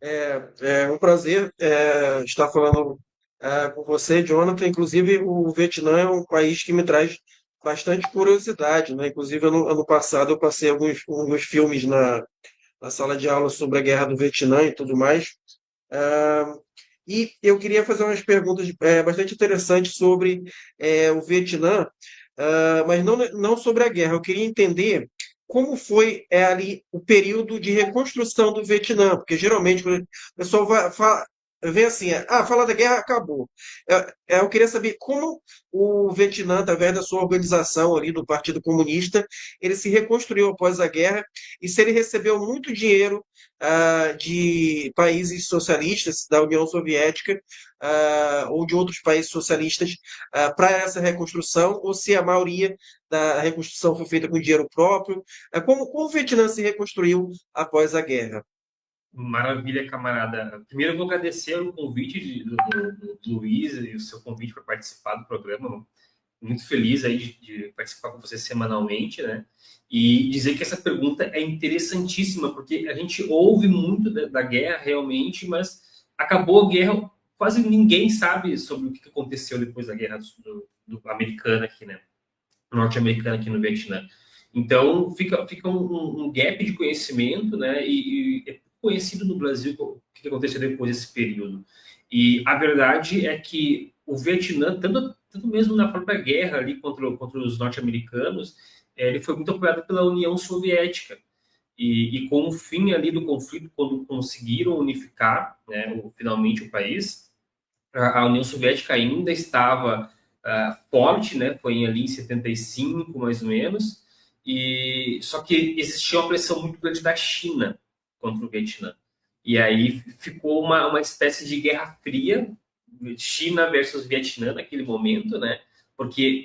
É um prazer estar falando com você, Jonathan. Inclusive, o Vietnã é um país que me traz bastante curiosidade, né? Inclusive, ano passado eu passei alguns filmes na sala de aula sobre a Guerra do Vietnã e tudo mais. Ah, e eu queria fazer umas perguntas bastante interessantes sobre o Vietnã, mas não sobre a guerra. Eu queria entender como foi ali o período de reconstrução do Vietnã, porque geralmente quando o pessoal vê assim, fala da guerra, acabou. Eu queria saber como o Vietnã, através da sua organização ali do Partido Comunista, ele se reconstruiu após a guerra e se ele recebeu muito dinheiro de países socialistas da União Soviética ou de outros países socialistas para essa reconstrução, ou se a maioria da reconstrução foi feita com dinheiro próprio. Como o Vietnã se reconstruiu após a guerra? Maravilha, camarada. Primeiro, eu vou agradecer o convite do Luiz e o seu convite para participar do programa. Muito feliz aí de participar com você semanalmente, né? E dizer que essa pergunta é interessantíssima, porque a gente ouve muito da guerra realmente, mas acabou a guerra, quase ninguém sabe sobre o que aconteceu depois da guerra do americana aqui, né? Norte-americana aqui no Vietnã. Então, fica um gap de conhecimento, né? E é conhecido no Brasil o que aconteceu depois desse período. E a verdade é que o Vietnã, tanto mesmo na própria guerra ali contra os norte-americanos, ele foi muito apoiado pela União Soviética. E com o fim ali do conflito, quando conseguiram unificar, né, finalmente o país, a União Soviética ainda estava forte, né? Foi ali em 75, mais ou menos, e só que existia uma pressão muito grande da China contra o Vietnã. E aí ficou uma espécie de guerra fria, China versus Vietnã naquele momento, né? Porque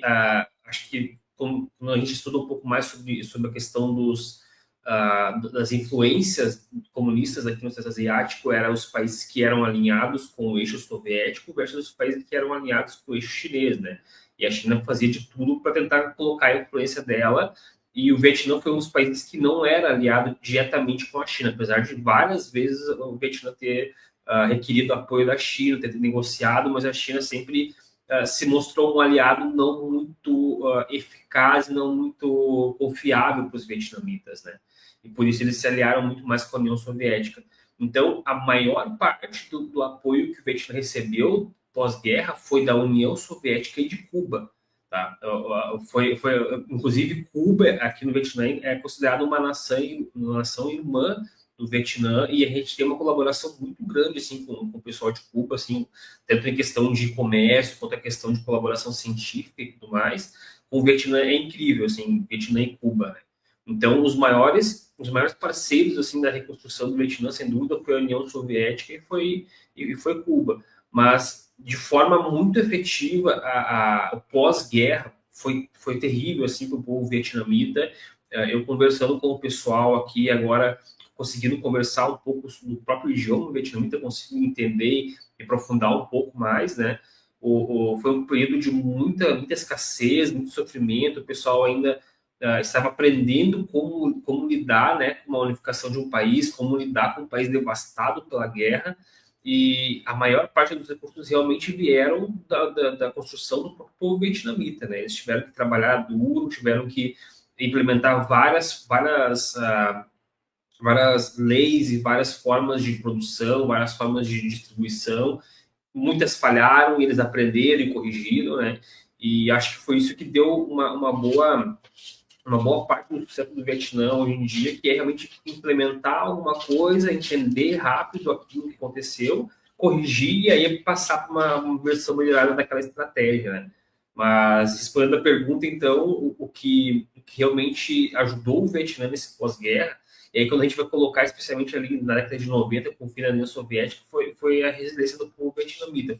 acho que quando a gente estuda um pouco mais sobre a questão das influências comunistas aqui no Sudeste Asiático, eram os países que eram alinhados com o eixo soviético versus os países que eram alinhados com o eixo chinês, né? E a China fazia de tudo para tentar colocar a influência dela, e o Vietnã foi um dos países que não era aliado diretamente com a China, apesar de várias vezes o Vietnã ter requerido apoio da China, ter negociado, mas a China sempre se mostrou um aliado não muito eficaz, não muito confiável para os vietnamitas, né? E por isso eles se aliaram muito mais com a União Soviética. Então, a maior parte do apoio que o Vietnã recebeu pós-guerra foi da União Soviética e de Cuba. Tá? Inclusive, Cuba, aqui no Vietnã, é considerada uma nação irmã do Vietnã, e a gente tem uma colaboração muito grande assim, com o pessoal de Cuba, assim, tanto em questão de comércio, quanto a questão de colaboração científica e tudo mais. Com o Vietnã é incrível, assim, Vietnã e Cuba, né? Então, os maiores parceiros assim da reconstrução do Vietnã, sem dúvida, foi a União Soviética e foi Cuba. Mas, de forma muito efetiva, o pós-guerra foi terrível assim para o povo vietnamita. Eu conversando com o pessoal aqui agora, conseguindo conversar um pouco do próprio idioma vietnamita, consigo entender e aprofundar um pouco mais, né? Foi um período de muita escassez, muito sofrimento, o pessoal ainda estava aprendendo como lidar, né, com uma unificação de um país, como lidar com um país devastado pela guerra, e a maior parte dos recursos realmente vieram da construção do próprio povo vietnamita, né? Eles tiveram que trabalhar duro, tiveram que implementar várias leis e várias formas de produção, várias formas de distribuição. Muitas falharam, e eles aprenderam e corrigiram, né? E acho que foi isso que deu uma boa parte do sucesso do Vietnã hoje em dia, que é realmente implementar alguma coisa, entender rápido aquilo que aconteceu, corrigir e aí passar para uma versão melhorada daquela estratégia, né? Mas, respondendo a pergunta, então, o que realmente ajudou o Vietnã nesse pós-guerra, e aí quando a gente vai colocar, especialmente ali na década de 90, com o fim da União Soviética, foi a resiliência do povo vietnamita,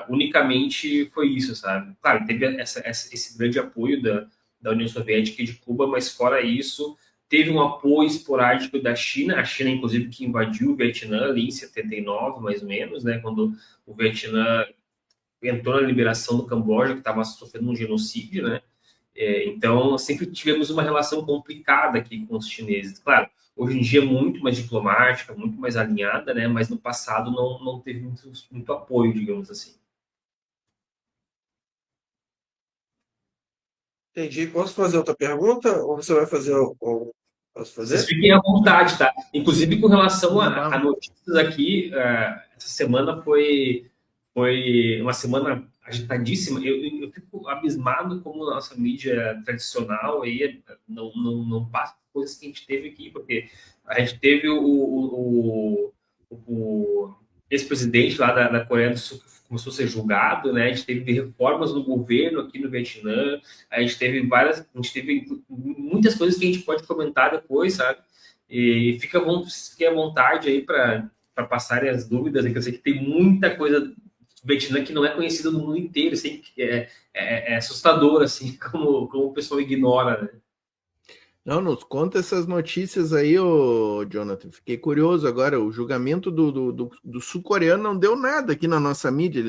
unicamente foi isso, sabe? Claro, teve esse grande apoio da União Soviética e de Cuba, mas fora isso, teve um apoio esporádico da China, a China, inclusive, que invadiu o Vietnã ali em 79, mais ou menos, né, quando o Vietnã entrou na liberação do Camboja, que estava sofrendo um genocídio, né, Então, sempre tivemos uma relação complicada aqui com os chineses. Claro, hoje em dia é muito mais diplomática, muito mais alinhada, né? Mas no passado não teve muito apoio, digamos assim. Entendi. Posso fazer outra pergunta? Ou você vai fazer? Ou posso Vocês fazer? fiquem à vontade, tá? Inclusive, com relação Vamos, a vamos. notícias aqui, essa semana foi uma semana agitadíssima. Eu fico abismado como a nossa mídia tradicional aí não passa coisas que a gente teve aqui, porque a gente teve o ex-presidente lá da Coreia do Sul que começou a ser julgado, né? A gente teve reformas no governo aqui no Vietnã, a gente teve muitas coisas que a gente pode comentar depois, sabe? E fique à vontade aí para passarem as dúvidas, né? Que eu sei que tem muita coisa do Vietnã que não é conhecida no mundo inteiro, assim, que é assustador, assim, como o pessoal ignora, né? Não, nos conta essas notícias aí, ô Jonathan. Fiquei curioso agora. O julgamento do sul-coreano não deu nada aqui na nossa mídia.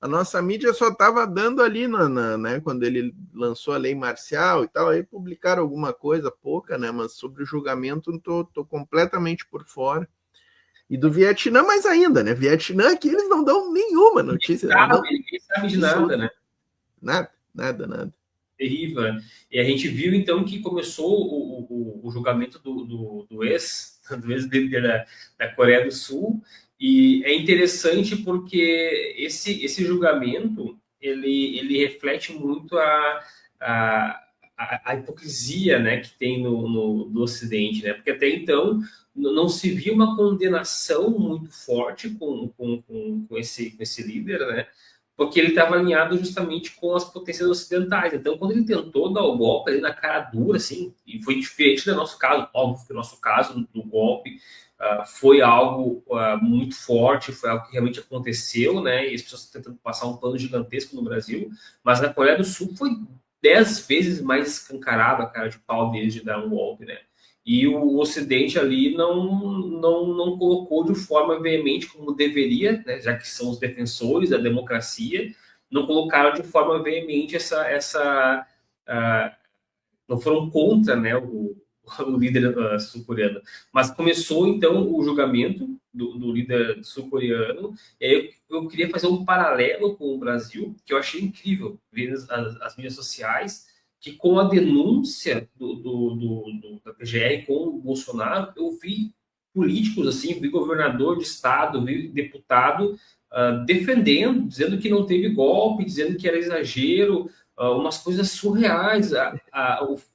A nossa mídia só estava dando ali, né, quando ele lançou a lei marcial e tal. Aí publicaram alguma coisa, pouca, né? Mas sobre o julgamento, tô completamente por fora. E do Vietnã, mais ainda, né? Vietnã aqui eles não dão nenhuma notícia, não dão Ninguém sabe de nada, absoluto né? nada, nada, nada. Terrível, né? E a gente viu, então, que começou o julgamento do ex-líder da Coreia do Sul, e é interessante porque esse julgamento, ele reflete muito a hipocrisia, né, que tem no Ocidente, né? Porque até então não se via uma condenação muito forte com esse líder, né? Porque ele estava alinhado justamente com as potências ocidentais. Então, quando ele tentou dar o golpe ali na cara dura, assim, e foi diferente do nosso caso, óbvio que o nosso caso do golpe foi algo muito forte, foi algo que realmente aconteceu, né? E as pessoas tentando passar um pano gigantesco no Brasil, mas na Coreia do Sul foi 10 vezes mais escancarada a cara de pau deles de dar um golpe, né? E o Ocidente ali não colocou de forma veemente como deveria, né, já que são os defensores da democracia, não colocaram de forma veemente não foram contra, né, o líder sul-coreano. Mas começou, então, o julgamento do líder sul-coreano, e aí eu queria fazer um paralelo com o Brasil, que eu achei incrível, ver as mídias sociais, que com a denúncia da PGR com o Bolsonaro, eu vi políticos, assim, vi governador de estado, vi deputado defendendo, dizendo que não teve golpe, dizendo que era exagero, umas coisas surreais.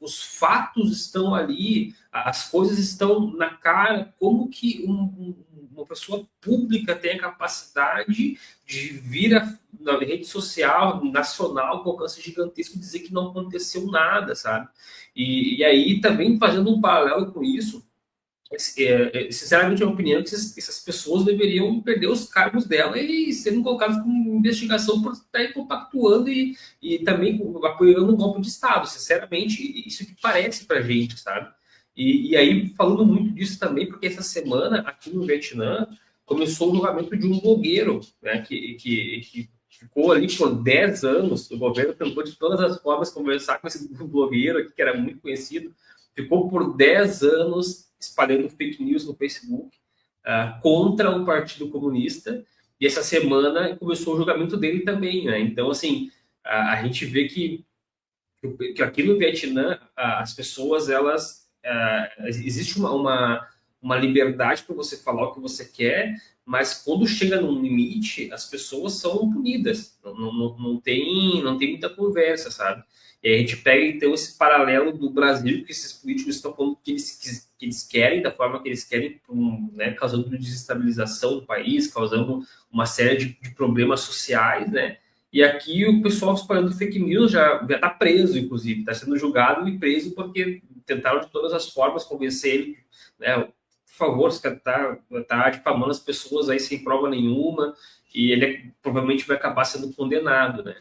Os fatos estão ali, as coisas estão na cara. Como que uma pessoa pública tem a capacidade de vir na rede social nacional com alcance gigantesco e dizer que não aconteceu nada, sabe? E aí também fazendo um paralelo com isso, sinceramente, a minha opinião é que essas pessoas deveriam perder os cargos dela e serem colocadas como investigação por estar compactuando e também apoiando um golpe de Estado. Sinceramente, isso que parece para a gente, sabe? E aí, falando muito disso também, porque essa semana, aqui no Vietnã, começou o julgamento de um blogueiro, né, que ficou ali por 10 anos. O governo tentou de todas as formas conversar com esse blogueiro aqui, que era muito conhecido, ficou por 10 anos espalhando fake news no Facebook contra o Partido Comunista, e essa semana começou o julgamento dele também, né? Então, assim, a gente vê que aqui no Vietnã as pessoas, elas existe uma liberdade para você falar o que você quer, mas quando chega num limite, as pessoas são punidas, não tem muita conversa, sabe? E a gente pega, então, esse paralelo do Brasil, que esses políticos estão falando que eles querem, da forma que eles querem, né, causando desestabilização do país, causando uma série de problemas sociais, né? E aqui o pessoal espalhando fake news já está preso, inclusive, está sendo julgado e preso porque tentaram de todas as formas convencer ele, né? Por favor, você tá difamando as pessoas aí sem prova nenhuma, e ele provavelmente vai acabar sendo condenado, né?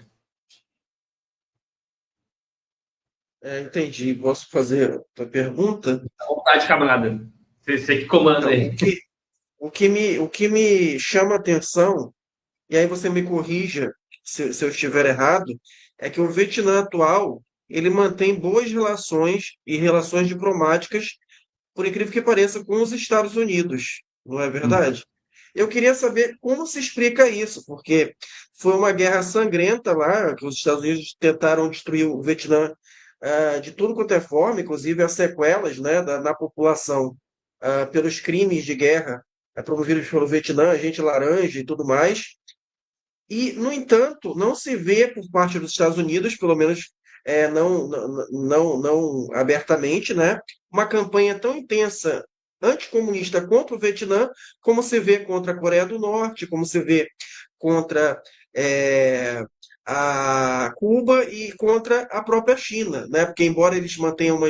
Entendi. Posso fazer a pergunta? À vontade, camarada. Você que comanda Então, aí. o que me chama a atenção, e aí você me corrija se eu estiver errado, é que o Vietnã atual ele mantém boas relações e relações diplomáticas, por incrível que pareça, com os Estados Unidos, não é verdade? Eu queria saber como se explica isso, porque foi uma guerra sangrenta lá, que os Estados Unidos tentaram destruir o Vietnã de tudo quanto é forma, inclusive as sequelas, né, na população pelos crimes de guerra promovidos pelo Vietnã, Agente Laranja e tudo mais. E, no entanto, não se vê por parte dos Estados Unidos, pelo menos não abertamente, né, uma campanha tão intensa anticomunista contra o Vietnã, como se vê contra a Coreia do Norte, como se vê contra é, a Cuba e contra a própria China, né? Porque embora eles mantenham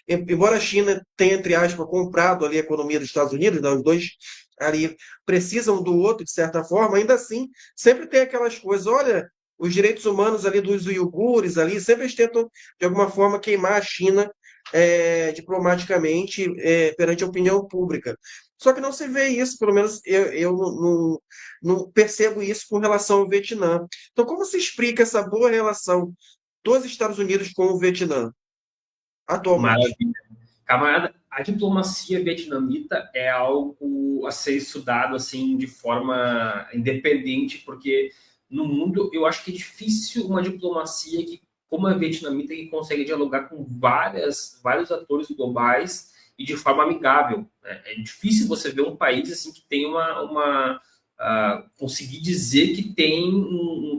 embora a China tenha, entre aspas, comprado ali a economia dos Estados Unidos, né, os dois ali precisam do outro de certa forma, ainda assim sempre tem aquelas coisas, olha, os direitos humanos ali dos uigures ali, sempre eles tentam, de alguma forma, queimar a China diplomaticamente perante a opinião pública. Só que não se vê isso, pelo menos eu não percebo isso com relação ao Vietnã. Então, como se explica essa boa relação dos Estados Unidos com o Vietnã atualmente? Maravilha. Camarada, a diplomacia vietnamita é algo a ser estudado assim de forma independente, porque no mundo eu acho que é difícil uma diplomacia que, como a vietnamita, que consegue dialogar com vários atores globais e de forma amigável, né? É difícil você ver um país assim que tem conseguir dizer que tem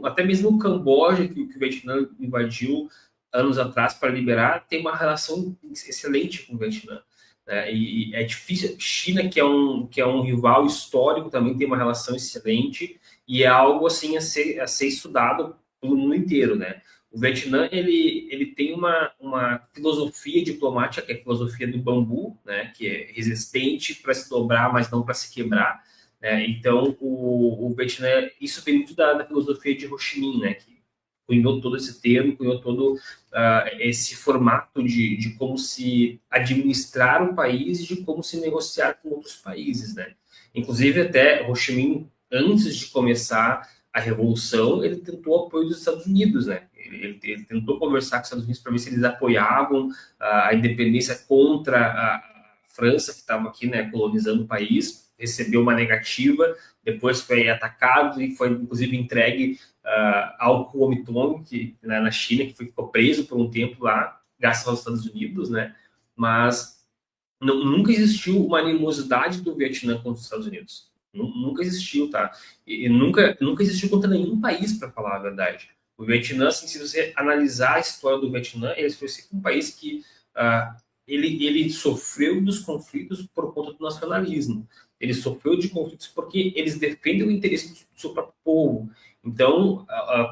até mesmo o Camboja que o Vietnã invadiu anos atrás para liberar, tem uma relação excelente com o Vietnã. Né? E é difícil. China, que é um rival histórico, também tem uma relação excelente e é algo assim a ser estudado pelo mundo inteiro. Né? O Vietnã ele tem uma filosofia diplomática, que é a filosofia do bambu, né? Que é resistente para se dobrar, mas não para se quebrar. Né? Então, o Vietnã, isso vem muito da filosofia de Ho Chi Minh, né? Que cunhou todo esse termo, cunhou todo esse formato de como se administrar um país e de como se negociar com outros países, né? Inclusive, até Ho Chi Minh, antes de começar a Revolução, ele tentou o apoio dos Estados Unidos, né? Ele tentou conversar com os Estados Unidos para ver se eles apoiavam a independência contra a França, que estava aqui, né, colonizando o país, recebeu uma negativa, depois foi atacado e foi, inclusive, entregue ao Kuomintang, que né, na China, que ficou preso por um tempo lá, graças aos Estados Unidos, né? Mas nunca existiu uma animosidade do Vietnã contra os Estados Unidos. Nunca existiu, tá? E nunca existiu contra nenhum país, para falar a verdade. O Vietnã, assim, se você analisar a história do Vietnã, ele foi sempre um país que ele sofreu dos conflitos por conta do nacionalismo. Ele sofreu de conflitos porque eles defendem o interesse do seu próprio povo. Então,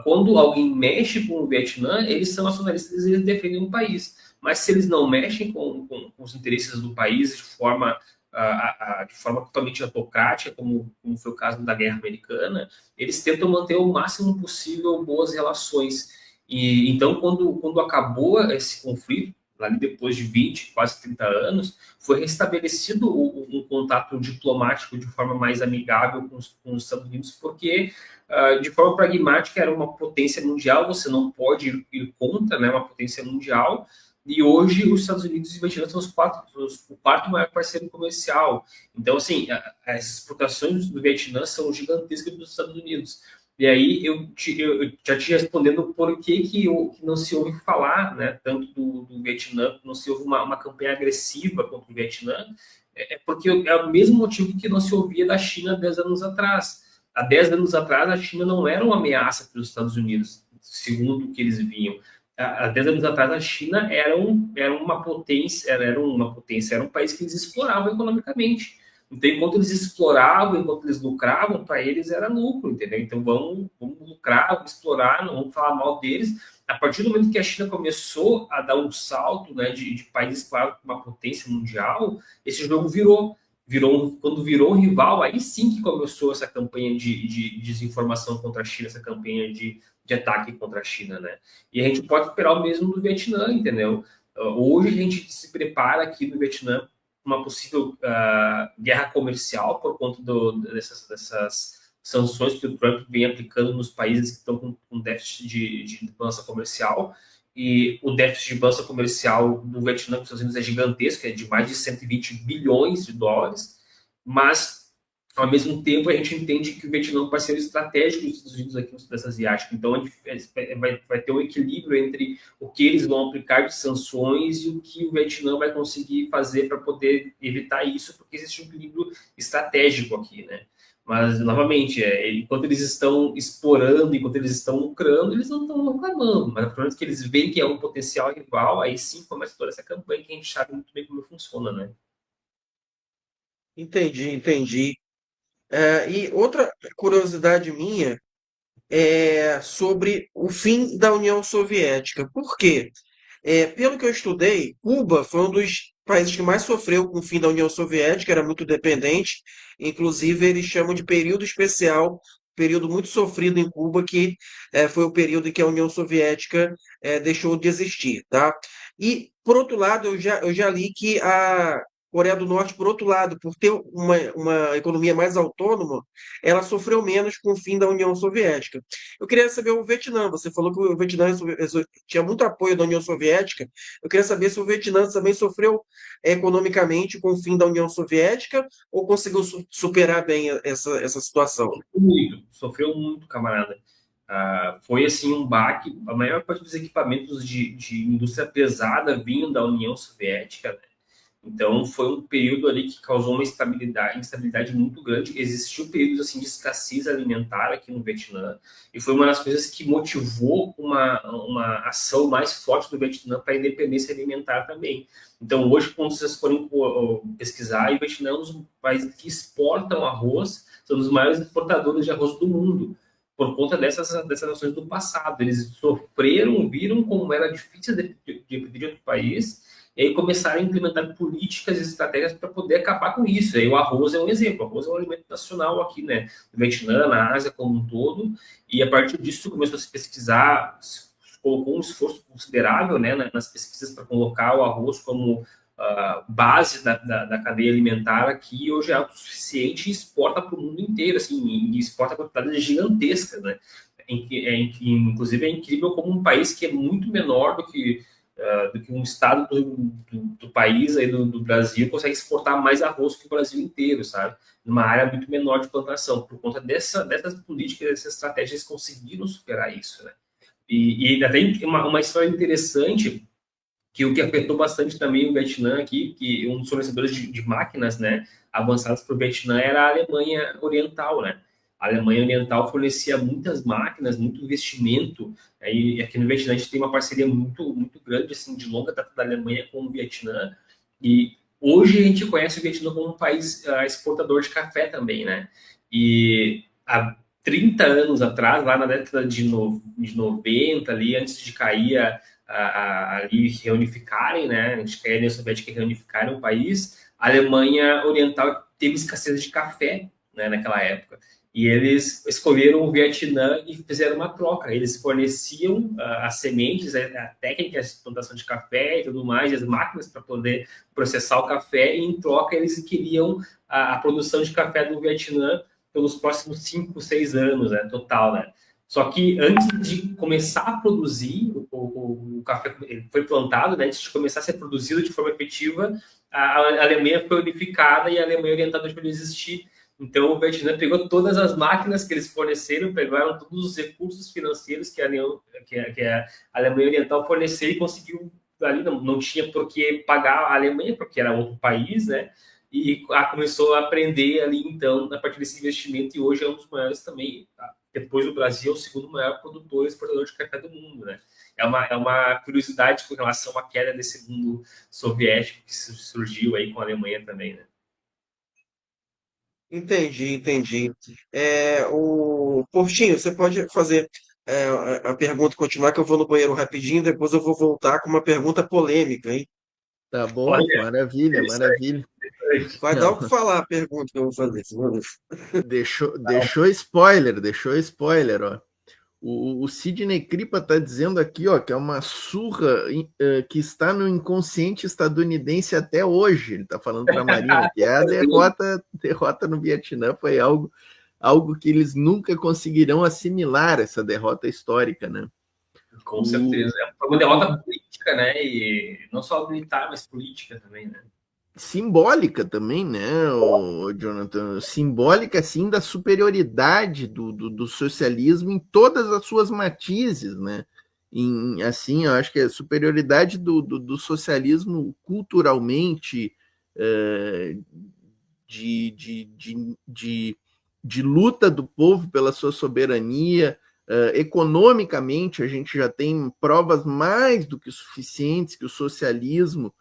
quando alguém mexe com o Vietnã, eles são nacionalistas, eles defendem o país. Mas se eles não mexem com os interesses do país de forma totalmente autocrática, como foi o caso da Guerra Americana, eles tentam manter o máximo possível boas relações. E então, quando acabou esse conflito, ali depois de 20, quase 30 anos, foi restabelecido um contato diplomático de forma mais amigável com os Estados Unidos, porque de forma pragmática era uma potência mundial, você não pode ir contra, né, uma potência mundial, e hoje os Estados Unidos e o Vietnã são o quarto maior parceiro comercial. Então, assim, as exportações do Vietnã são gigantescas dos Estados Unidos. E aí eu já te respondendo por que não se ouve falar, né, tanto do Vietnã, não se ouve uma campanha agressiva contra o Vietnã, porque é o mesmo motivo que não se ouvia da China 10 anos atrás. Há 10 anos atrás, a China não era uma ameaça para os Estados Unidos, segundo o que eles viam. Há 10 anos atrás, a China era uma potência, era um país que eles exploravam economicamente. Então, enquanto eles exploravam, enquanto eles lucravam, para eles era lucro, entendeu? Então, vamos lucrar, vamos explorar, não vamos falar mal deles. A partir do momento que a China começou a dar um salto, né, de país, claro, com uma potência mundial, esse jogo quando virou um rival, aí sim que começou essa campanha de desinformação contra a China, essa campanha de ataque contra a China, né? E a gente pode esperar o mesmo do Vietnã, entendeu? Hoje a gente se prepara aqui no Vietnã uma possível guerra comercial por conta dessas sanções que o Trump vem aplicando nos países que estão com déficit de balança comercial. e o déficit de balança comercial do Vietnã com os Estados Unidos é gigantesco, é de mais de 120 bilhões de dólares, mas ao mesmo tempo a gente entende que o Vietnã é um parceiro estratégico dos Estados Unidos aqui no Sudeste Asiático, então a gente vai ter um equilíbrio entre o que eles vão aplicar de sanções e o que o Vietnã vai conseguir fazer para poder evitar isso, porque existe um equilíbrio estratégico aqui, né? Mas, novamente, enquanto eles estão explorando, enquanto eles estão lucrando, eles não estão reclamando. Mas, pelo menos que eles veem que é um potencial rival, aí sim começa toda essa campanha que a gente sabe muito bem como funciona, né? Entendi. E outra curiosidade minha é sobre o fim da União Soviética. Por quê? Pelo que eu estudei, Cuba foi um dos países que mais sofreu com o fim da União Soviética, era muito dependente. Inclusive, eles chamam de período especial, período muito sofrido em Cuba, que foi o período em que a União Soviética deixou de existir, tá? E, por outro lado, eu já li que a Coreia do Norte, por outro lado, por ter uma economia mais autônoma, ela sofreu menos com o fim da União Soviética. Eu queria saber o Vietnã. Você falou que o Vietnã tinha muito apoio da União Soviética. Eu queria saber se o Vietnã também sofreu economicamente com o fim da União Soviética ou conseguiu superar bem essa situação. Sofreu muito, camarada. Foi assim um baque. A maior parte dos equipamentos de indústria pesada vinham da União Soviética, né? Então, foi um período ali que causou uma instabilidade muito grande. Existiu períodos assim, de escassez alimentar aqui no Vietnã, e foi uma das coisas que motivou uma ação mais forte do Vietnã para a independência alimentar também. Então, hoje, quando vocês forem pesquisar, o Vietnã é um dos países que exportam arroz, são os maiores exportadores de arroz do mundo, por conta dessas ações do passado. Eles sofreram, viram como era difícil de pedir de outro país, e aí começaram a implementar políticas e estratégias para poder acabar com isso. E aí o arroz é um exemplo. O arroz é um alimento nacional aqui, né? No Vietnã, na Ásia como um todo. E a partir disso começou a se pesquisar, colocou um esforço considerável, né, nas pesquisas para colocar o arroz como base da cadeia alimentar aqui. E hoje é autossuficiente e exporta para o mundo inteiro, assim, e exporta quantidades gigantescas, né? Inclusive é incrível como um país que é muito menor do que um estado do país, aí do Brasil, consegue exportar mais arroz que o Brasil inteiro, sabe? Numa área muito menor de plantação. Por conta dessas políticas, dessas estratégias, eles conseguiram superar isso, né? E até uma história interessante, que o que afetou bastante também o Vietnã aqui, que um dos fornecedores de máquinas, né, avançadas para o Vietnã era a Alemanha Oriental, né? A Alemanha Oriental fornecia muitas máquinas, muito investimento. Aí, aqui no Vietnã a gente tem uma parceria muito, muito grande, assim, de longa data da Alemanha com o Vietnã. E hoje a gente conhece o Vietnã como um país exportador de café também, né? E há 30 anos atrás, lá na década de 90, ali, antes de cair ali reunificarem, né? Antes de cair a União Soviética e reunificarem o país, a Alemanha Oriental teve escassez de café, né, naquela época. E eles escolheram o Vietnã e fizeram uma troca. Eles forneciam as sementes, a técnica de plantação de café e tudo mais, as máquinas para poder processar o café, e em troca eles queriam a produção de café do Vietnã pelos próximos 5, 6 anos, né, total, né? Só que antes de começar a produzir, o café foi plantado, né, antes de começar a ser produzido de forma efetiva, a Alemanha foi unificada e a Alemanha Oriental deixou de existir. Então, o Vietnã pegou todas as máquinas que eles forneceram, pegaram todos os recursos financeiros que a Alemanha Oriental forneceu e conseguiu, ali não tinha por que pagar a Alemanha, porque era outro país, né? E começou a aprender ali, então, a partir desse investimento, e hoje é um dos maiores também, depois do Brasil, é o segundo maior produtor e exportador de café do mundo, né? É uma curiosidade com relação à queda desse mundo soviético que surgiu aí com a Alemanha também, né? Entendi. O Portinho, você pode fazer a pergunta, continuar, que eu vou no banheiro rapidinho, depois eu vou voltar com uma pergunta polêmica, hein? Tá bom, Olha, maravilha, maravilha. Vai dar o que falar a pergunta que eu vou fazer. Deixou spoiler, ó. O Sidney Kripa está dizendo aqui, ó, que é uma surra que está no inconsciente estadunidense até hoje. Ele está falando para a Marina que a derrota no Vietnã foi algo que eles nunca conseguirão assimilar, essa derrota histórica, né? Com certeza. Foi uma derrota política, né? E não só militar, mas política também, né? Simbólica também, né, o Jonathan? Simbólica, assim, da superioridade do socialismo em todas as suas matizes, né? Assim, eu acho que a superioridade do socialismo culturalmente, de, de, de, de, de luta do povo pela sua soberania. Economicamente, a gente já tem provas mais do que suficientes que o socialismo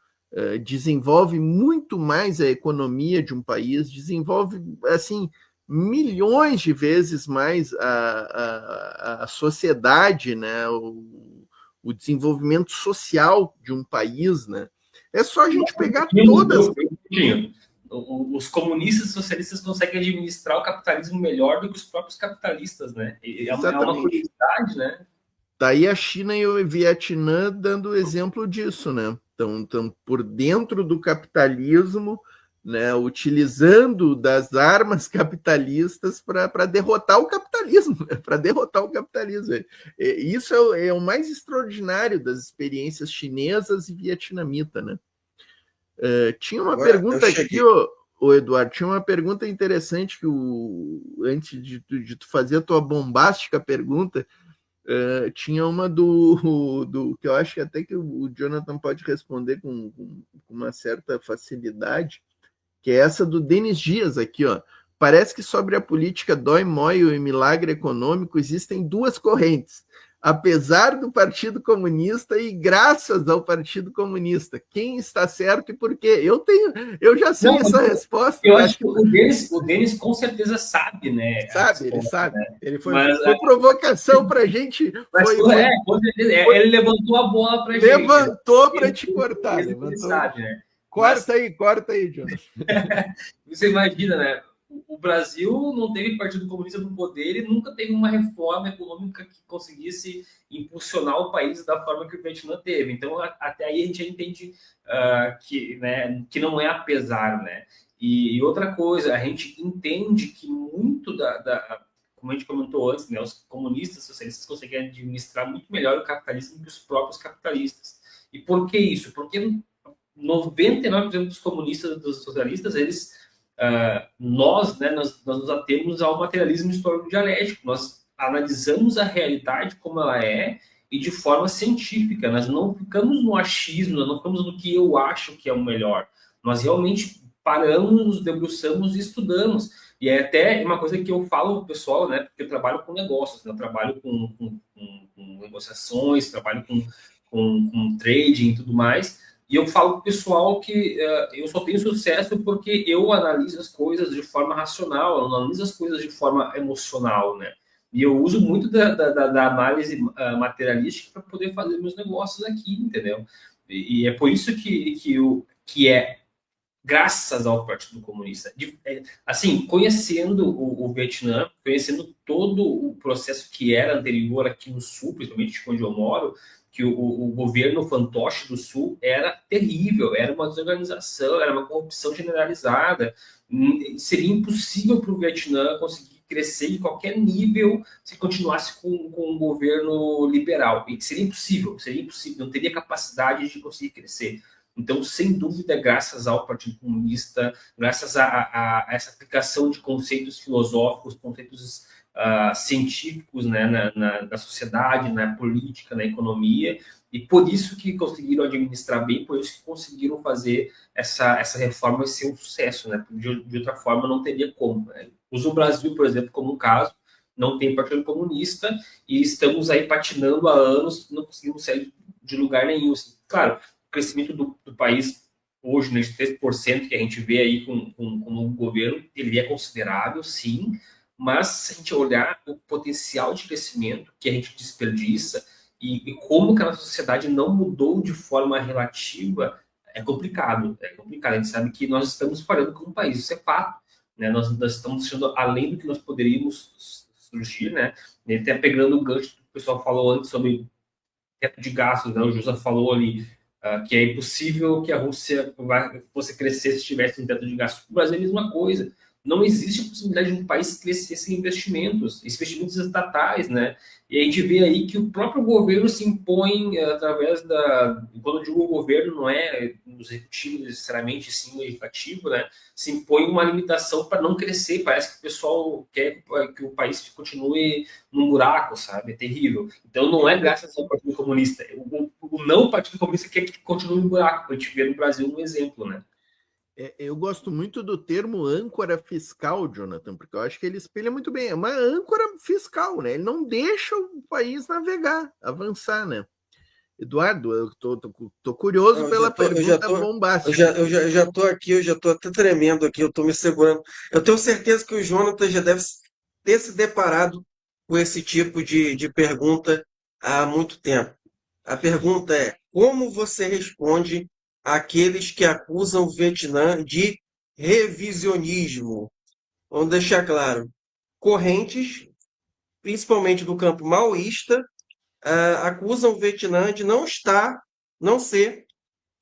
desenvolve muito mais a economia de um país, desenvolve, assim, milhões de vezes mais a sociedade, né? O desenvolvimento social de um país, né? É só a gente pegar todas. Os comunistas e socialistas conseguem administrar o capitalismo melhor do que os próprios capitalistas, né? É uma curiosidade, né? Daí a China e o Vietnã dando exemplo disso, né? Estão por dentro do capitalismo, né? Utilizando das armas capitalistas para derrotar o capitalismo, para derrotar o capitalismo. Isso é o mais extraordinário das experiências chinesas e vietnamitas, né? Tinha uma pergunta aqui, o Eduardo, tinha uma pergunta interessante que antes de tu fazer a tua bombástica pergunta, tinha uma do que eu acho que até que o Jonathan pode responder com uma certa facilidade, que é essa do Denis Dias aqui, ó. Parece que sobre a política dói-mói e milagre econômico existem duas correntes. Apesar do Partido Comunista e graças ao Partido Comunista. Quem está certo e por quê? Eu já sei essa resposta. Eu acho que o Denis com certeza sabe, né? Ele sabe. Né? Ele foi provocação para a gente. Ele levantou a bola para a gente. Levantou para te cortar. Levantou. Sabe, né? Corta aí, Jonas. Você imagina, né? O Brasil não teve Partido Comunista no poder e nunca teve uma reforma econômica que conseguisse impulsionar o país da forma que o Vietnã teve. Então, até aí a gente entende que não é apesar, né? E outra coisa, a gente entende que muito como a gente comentou antes, né, os comunistas, socialistas conseguem administrar muito melhor o capitalismo que os próprios capitalistas. E por que isso? Porque 99% dos comunistas e dos socialistas, eles nós nos atemos ao materialismo histórico dialético. Nós analisamos a realidade como ela é e de forma científica. Nós não ficamos no achismo, nós não ficamos no que eu acho que é o melhor. Nós realmente paramos, nos debruçamos e estudamos. E é até uma coisa que eu falo ao pessoal, né? Porque eu trabalho com negócios, né? Eu trabalho com negociações, trabalho com trading e tudo mais. E eu falo para o pessoal que eu só tenho sucesso porque eu analiso as coisas de forma racional, eu não analiso as coisas de forma emocional, né? E eu uso muito da análise materialística para poder fazer meus negócios aqui, entendeu? E é por isso que é graças ao Partido Comunista. Assim, conhecendo o Vietnã, conhecendo todo o processo que era anterior aqui no Sul, principalmente onde eu moro, que o governo fantoche do Sul era terrível, era uma desorganização, era uma corrupção generalizada. Seria impossível para o Vietnã conseguir crescer em qualquer nível se continuasse com um governo liberal. Seria impossível, não teria capacidade de conseguir crescer. Então, sem dúvida, graças ao Partido Comunista, graças a essa aplicação de conceitos filosóficos, conceitos científicos, né, na sociedade, na política, na economia, e por isso que conseguiram administrar bem, por isso que conseguiram fazer essa reforma ser um sucesso, né? De outra forma, não teria como. Né? Usa o Brasil, por exemplo, como um caso, não tem Partido Comunista, e estamos aí patinando há anos, não conseguimos sair de lugar nenhum. Claro, o crescimento do país hoje, né, de 3% que a gente vê aí com o governo, ele é considerável, sim, mas se a gente olhar o potencial de crescimento que a gente desperdiça e como que a nossa sociedade não mudou de forma relativa, é complicado. A gente sabe que nós estamos falhando como país, isso é fato. Né? Nós estamos sendo além do que nós poderíamos surgir, né? E até pegando o gancho que o pessoal falou antes sobre teto de gastos, né? O Jusa falou ali que é impossível que a Rússia fosse crescer se tivesse um teto de gastos. O Brasil é a mesma coisa. não existe a possibilidade de um país crescer sem investimentos estatais, né? E a gente vê aí que o próprio governo se impõe através da... Quando eu digo o governo, não é no executivo necessariamente, sim no legislativo, né? Se impõe uma limitação para não crescer. Parece que o pessoal quer que o país continue num buraco, sabe? É terrível. Então não é graças ao Partido Comunista. O não Partido Comunista quer que continue no buraco. A gente vê no Brasil um exemplo, né? Eu gosto muito do termo âncora fiscal, Jonathan, porque eu acho que ele espelha muito bem. É uma âncora fiscal, né? Ele não deixa o país navegar, avançar, né? Eduardo, eu tô curioso Não, pela eu já pergunta tô, bombástica. eu já tô aqui, eu já tô até tremendo aqui, eu tô me segurando. Eu tenho certeza que o Jonathan já deve ter se deparado com esse tipo de pergunta há muito tempo. A pergunta é: como você responde àqueles que acusam o Vietnã de revisionismo? Vamos deixar claro. Correntes, principalmente do campo maoísta, acusam o Vietnã de não ser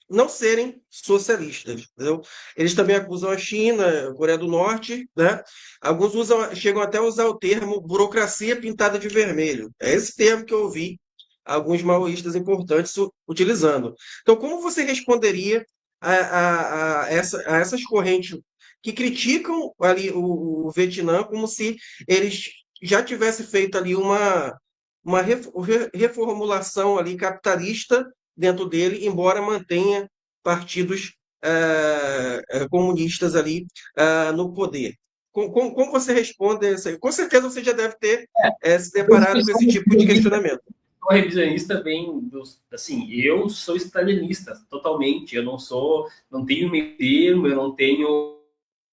não serem socialistas, entendeu? Eles também acusam a China, a Coreia do Norte, né? Alguns chegam até a usar o termo burocracia pintada de vermelho. É esse termo que eu ouvi alguns maoístas importantes utilizando. Então, como você responderia a essas correntes que criticam ali o Vietnã como se eles já tivessem feito ali uma reformulação ali capitalista dentro dele, embora mantenha partidos comunistas ali no poder. Como você responde a isso aí? Com certeza você já deve ter se deparado com esse tipo de questionamento. O revisionista vem dos, assim, eu sou stalinista totalmente, eu não sou, não tenho meio termo, eu não tenho,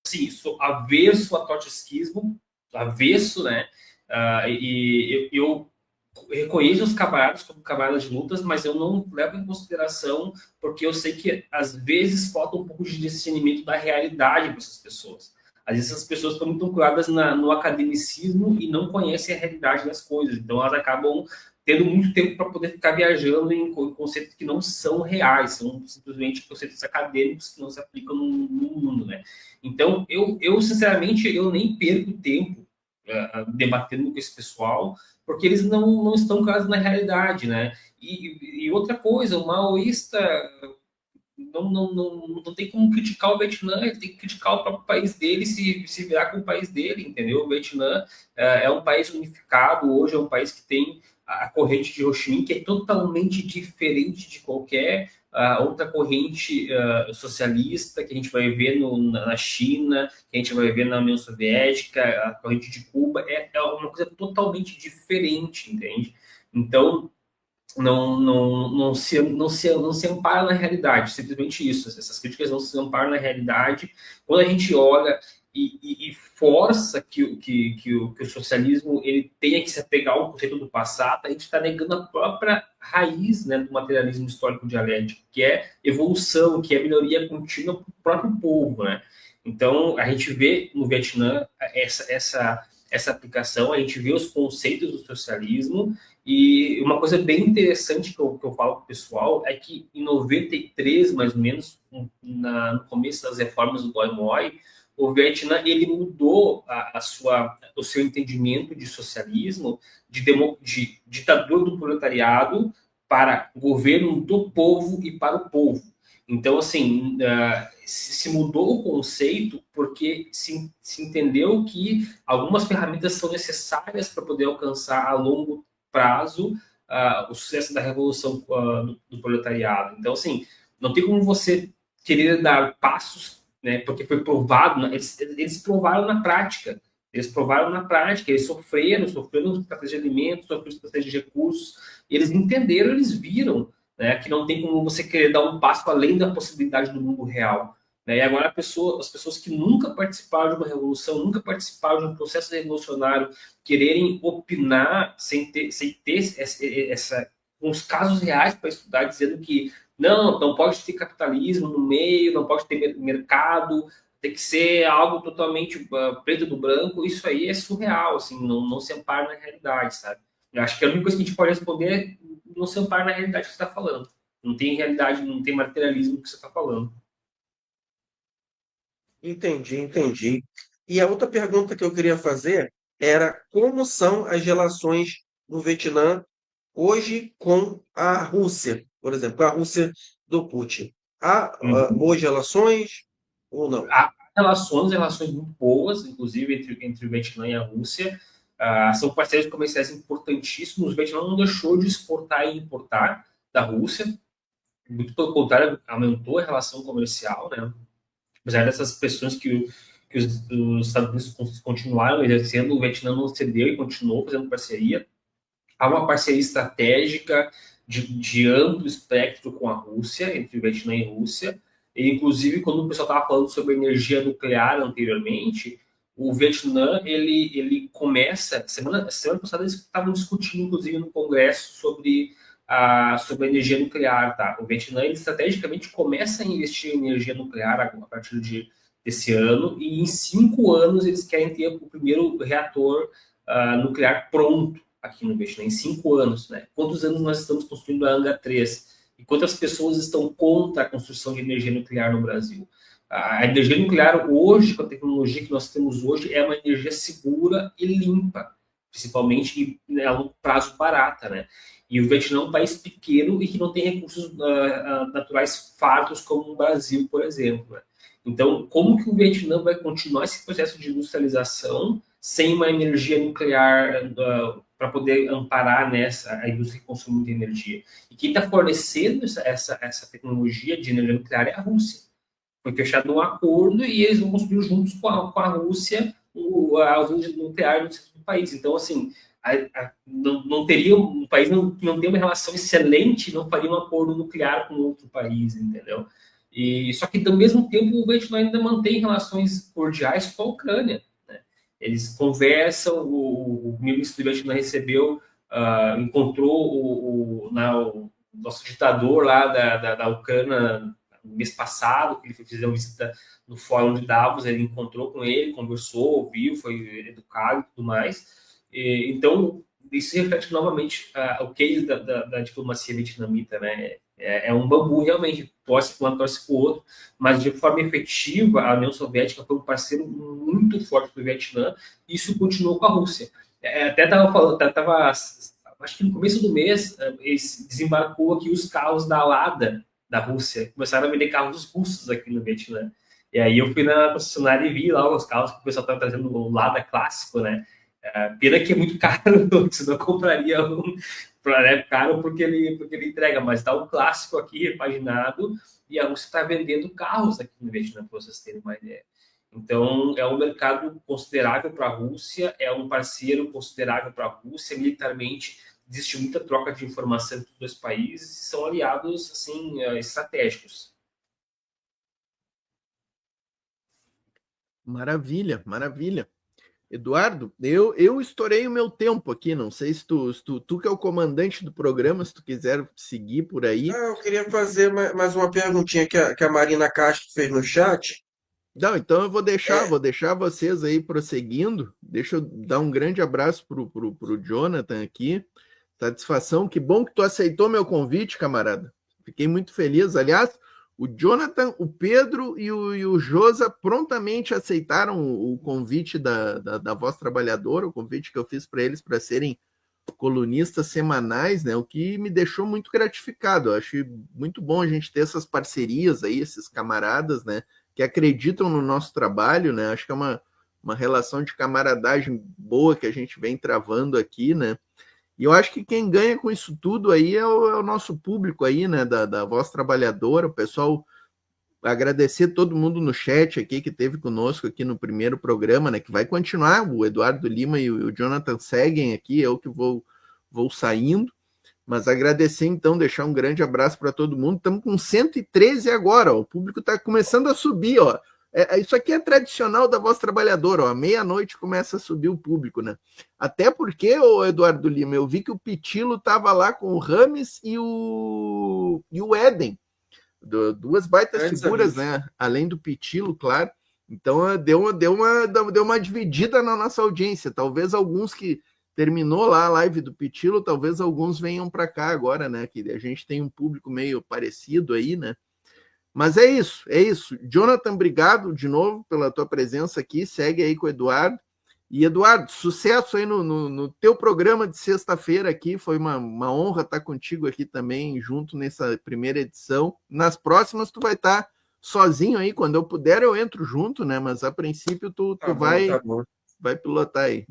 assim, sou avesso a trotskismo, avesso, né? E eu reconheço os camaradas como camaradas de lutas, mas eu não levo em consideração porque eu sei que às vezes falta um pouco de discernimento da realidade para essas pessoas. Às vezes as pessoas estão muito ancladas no academicismo e não conhecem a realidade das coisas, então elas acabam tendo muito tempo para poder ficar viajando em conceitos que não são reais, são simplesmente conceitos acadêmicos que não se aplicam no mundo, né? Então, sinceramente, eu nem perco tempo debatendo com esse pessoal, porque eles não estão claros na realidade, né? E outra coisa, o maoísta não tem como criticar o Vietnã, ele tem que criticar o próprio país dele e se virar com o país dele, entendeu? O Vietnã é um país unificado, hoje é um país que tem a corrente de Ho Chi Minh, que é totalmente diferente de qualquer outra corrente socialista que a gente vai ver na China, que a gente vai ver na União Soviética, a corrente de Cuba, é uma coisa totalmente diferente, entende? Então, não se ampara na realidade, simplesmente isso. Essas críticas não se amparam na realidade. Quando a gente olha e força que o socialismo ele tenha que se apegar ao conceito do passado, a gente está negando a própria raiz, né, do materialismo histórico dialético, que é evolução, que é melhoria contínua para o próprio povo, né? Então, a gente vê no Vietnã essa aplicação, a gente vê os conceitos do socialismo, e uma coisa bem interessante que eu falo para o pessoal é que em 93, mais ou menos, no começo das reformas do Doi Moi, o Vietnã ele mudou o seu entendimento de socialismo, de ditadura do proletariado para governo do povo e para o povo. Então, assim, se mudou o conceito porque se entendeu que algumas ferramentas são necessárias para poder alcançar a longo prazo o sucesso da revolução do proletariado. Então, assim, não tem como você querer dar passos, né, porque foi provado, né, eles provaram na prática. Eles provaram na prática, eles sofreram estratégia de alimentos, sofreram estratégia de recursos, eles entenderam, eles viram, né, que não tem como você querer dar um passo além da possibilidade do mundo real. Né? E agora as pessoas que nunca participaram de uma revolução, nunca participaram de um processo revolucionário, quererem opinar sem ter uns casos reais para estudar, dizendo que não pode ter capitalismo no meio, não pode ter mercado, tem que ser algo totalmente preto do branco, isso aí é surreal, assim, não se ampara na realidade, sabe? Eu acho que a única coisa que a gente pode responder é não se ampara na realidade que você está falando. Não tem realidade, não tem materialismo que você está falando. Entendi, entendi. E a outra pergunta que eu queria fazer era como são as relações do Vietnã hoje com a Rússia, por exemplo, com a Rússia do Putin. Há boas relações ou não? Há relações muito boas, inclusive entre o Vietnã e a Rússia. São parceiros comerciais importantíssimos. O Vietnã não deixou de exportar e importar da Rússia, muito pelo contrário, aumentou a relação comercial, né? Apesar dessas pressões que os Estados Unidos continuaram exercendo, o Vietnã não cedeu e continuou fazendo parceria. Há uma parceria estratégica de amplo espectro com a Rússia, entre o Vietnã e a Rússia. E, inclusive, quando o pessoal estava falando sobre energia nuclear anteriormente, o Vietnã, ele começa... Semana passada eles estavam discutindo, inclusive, no Congresso sobre a energia nuclear. Tá? O Vietnã, ele, estrategicamente, começa a investir em energia nuclear a partir desse ano, e em 5 anos eles querem ter o primeiro reator nuclear pronto aqui no Vietnã, em 5 anos. Né? Quantos anos nós estamos construindo a Angra 3? E quantas pessoas estão contra a construção de energia nuclear no Brasil? A energia nuclear hoje, com a tecnologia que nós temos hoje, é uma energia segura e limpa, principalmente a longo prazo barata, né? E o Vietnã é um país pequeno e que não tem recursos naturais fartos como o Brasil, por exemplo. Né? Então, como que o Vietnã vai continuar esse processo de industrialização sem uma energia nuclear para poder amparar a indústria que consome muita energia? E quem está fornecendo essa tecnologia de energia nuclear é a Rússia. Foi fechado um acordo e eles vão construir juntos com a Rússia a usina nuclear no centro do país. Então, assim, não teria um país que não tem uma relação excelente, não faria um acordo nuclear com outro país, entendeu? Só que, ao mesmo tempo, o Vietnã ainda mantém relações cordiais com a Ucrânia. Né? Eles conversam, o ministro do Vietnã recebeu, encontrou o nosso ditador lá da Ucrânia no mês passado, que ele fez uma visita no Fórum de Davos, ele encontrou com ele, conversou, ouviu, foi educado e tudo mais. Então, isso reflete novamente o case da diplomacia vietnamita, né? É um bambu, realmente, torce para um, torce para o outro, mas de forma efetiva, a União Soviética foi um parceiro muito forte do Vietnã, e isso continuou com a Rússia. Até acho que no começo do mês, desembarcou aqui os carros da Lada, da Rússia, começaram a vender carros russos aqui no Vietnã. E aí eu fui na concessionária e vi lá os carros que o pessoal estava trazendo, o Lada clássico, né? Pena que é muito caro, você não compraria caro porque ele entrega, mas dá um clássico aqui, repaginado, e a Rússia está vendendo carros aqui no Vietnã, para vocês terem uma ideia. Então, é um mercado considerável para a Rússia, é um parceiro considerável para a Rússia, militarmente existe muita troca de informação entre os dois países, e são aliados assim, estratégicos. Maravilha, maravilha. Eduardo, eu estourei o meu tempo aqui, não sei se tu que é o comandante do programa, se tu quiser seguir por aí. Eu queria fazer mais uma perguntinha que a Marina Castro fez no chat. Não, então eu vou deixar vocês aí prosseguindo. Deixa eu dar um grande abraço pro Jonathan aqui. Satisfação, que bom que tu aceitou meu convite, camarada. Fiquei muito feliz. Aliás, o Jonathan, o Pedro e o Josa prontamente aceitaram o convite da Voz Trabalhadora, o convite que eu fiz para eles para serem colunistas semanais, né? O que me deixou muito gratificado. Eu acho muito bom a gente ter essas parcerias aí, esses camaradas, né? Que acreditam no nosso trabalho, né? Acho que é uma relação de camaradagem boa que a gente vem travando aqui, né? E eu acho que quem ganha com isso tudo aí é o nosso público aí, né, da Voz Trabalhadora, o pessoal, agradecer todo mundo no chat aqui que teve conosco aqui no primeiro programa, né, que vai continuar, o Eduardo Lima e o Jonathan seguem aqui, eu que vou saindo, mas agradecer então, deixar um grande abraço para todo mundo, estamos com 113 agora, ó, o público está começando a subir, ó. Isso aqui é tradicional da Voz Trabalhadora, ó, meia-noite começa a subir o público, né? Até porque, ô Eduardo Lima, eu vi que o Pitilo estava lá com o Rames e o Éden, duas baitas figuras, né? Além do Pitilo, claro. Então deu uma dividida na nossa audiência. Talvez alguns que terminou lá a live do Pitilo, talvez alguns venham para cá agora, né? Que a gente tem um público meio parecido aí, né? Mas é isso, é isso. Jonathan, obrigado de novo pela tua presença aqui. Segue aí com o Eduardo. E, Eduardo, sucesso aí no teu programa de sexta-feira aqui. Foi uma honra estar contigo aqui também, junto nessa primeira edição. Nas próximas, tu vai estar sozinho aí. Quando eu puder, eu entro junto, né? Mas a princípio, tu Tá vai bom. pilotar aí.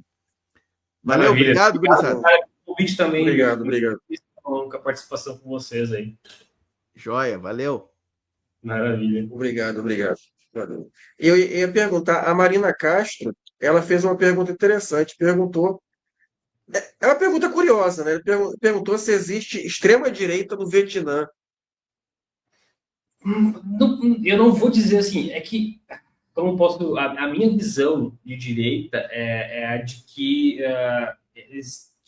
Valeu, Maravilha. obrigado, gurizada. Obrigado pelo convite também. Obrigado. Com a participação com vocês aí. Joia, valeu. Maravilha. Obrigado. Valeu. Eu ia perguntar, a Marina Castro, ela fez uma pergunta interessante, perguntou, é uma pergunta curiosa, né? Perguntou se existe extrema-direita no Vietnã. Eu não vou dizer assim, é que, como posso, a minha visão de direita é a de que